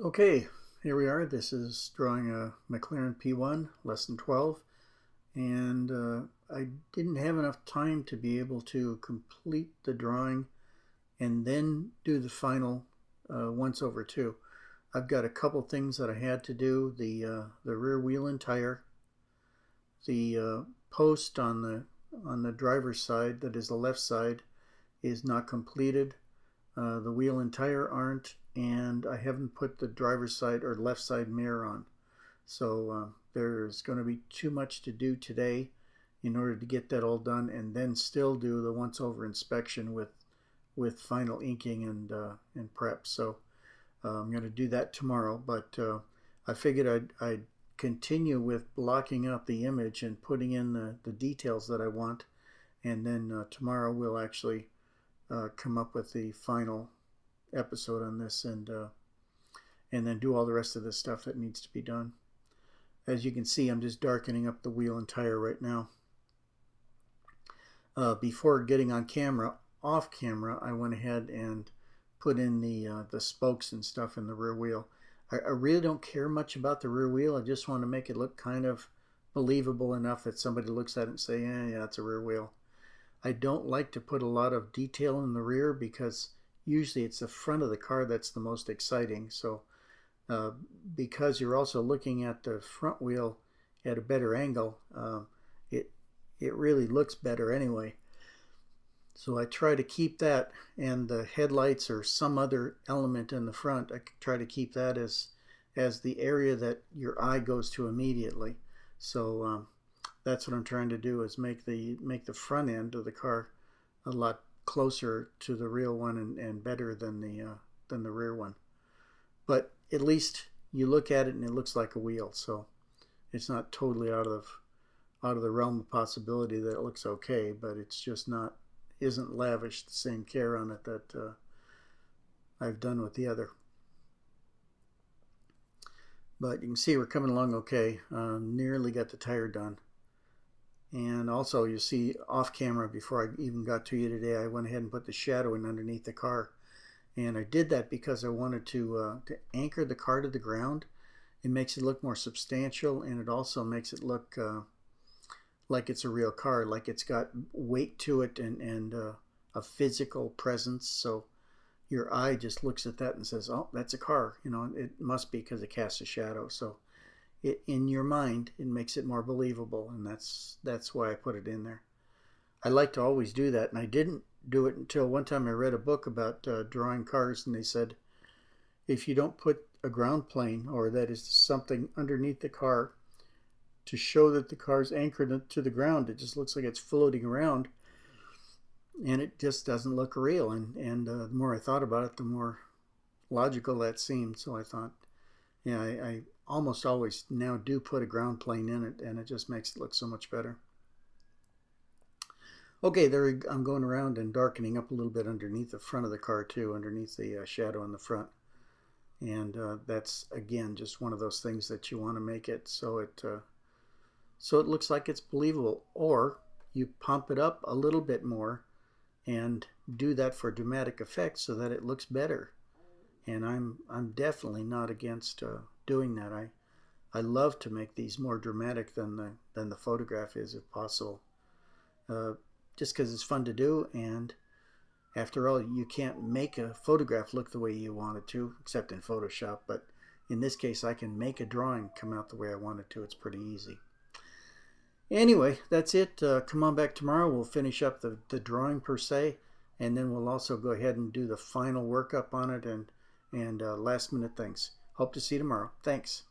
Okay, here we are. This is drawing a McLaren P1, lesson 12, and I didn't have enough time to be able to complete the drawing and then do the final once over two. I've got a couple things that I had to do: the rear wheel and tire, the post on the driver's side, that is the left side, is not completed. The wheel and tire aren't, and I haven't put the driver's side or left side mirror on. So there's going to be too much to do today in order to get that all done, and then still do the once over inspection with final inking and prep. So I'm going to do that tomorrow, but I figured I'd continue with blocking out the image and putting in the details that I want, and then tomorrow we'll actually come up with the final episode on this, and then do all the rest of the stuff that needs to be done. As you can see, I'm just darkening up the wheel and tire right now. Before getting on camera, off camera, I went ahead and put in the spokes and stuff in the rear wheel. I really don't care much about the rear wheel. I just want to make it look kind of believable enough that somebody looks at it and say, yeah, it's a rear wheel. I don't like to put a lot of detail in the rear because usually it's the front of the car that's the most exciting. So because you're also looking at the front wheel at a better angle, it really looks better anyway. So I try to keep that, and the headlights or some other element in the front, I try to keep that as the area that your eye goes to immediately. So that's what I'm trying to do, is make the front end of the car a lot closer to the real one and better than the rear one. But at least you look at it and it looks like a wheel, so it's not totally out of the realm of possibility that it looks okay, but it's just isn't lavished the same care on it that I've done with the other. But you can see we're coming along okay. Nearly got the tire done. And also, you see off camera, before I even got to you today, I went ahead and put the shadow in underneath the car. And I did that because I wanted to anchor the car to the ground. It makes it look more substantial, and it also makes it look like it's a real car, like it's got weight to it and a physical presence. So your eye just looks at that and says, oh, that's a car. You know, it must be, because it casts a shadow. So in your mind, it makes it more believable, and that's why I put it in there. I like to always do that, and I didn't do it until one time I read a book about drawing cars, and they said if you don't put a ground plane, or that is something underneath the car, to show that the car's anchored to the ground, it just looks like it's floating around, and it just doesn't look real. And the more I thought about it, the more logical that seemed. So I thought, yeah, I almost always now do put a ground plane in it, and it just makes it look so much better. Okay, there I'm going around and darkening up a little bit underneath the front of the car too, underneath the shadow in the front. And that's, again, just one of those things that you want to make it so it looks like it's believable. Or you pump it up a little bit more and do that for dramatic effect so that it looks better. And I'm definitely not against doing that. I love to make these more dramatic than the photograph is, if possible. Just because it's fun to do, and after all, you can't make a photograph look the way you want it to, except in Photoshop. But in this case, I can make a drawing come out the way I want it to. It's pretty easy. Anyway, that's it. Come on back tomorrow. We'll finish up the drawing per se, and then we'll also go ahead and do the final workup on it and last minute things. Hope to see you tomorrow. Thanks.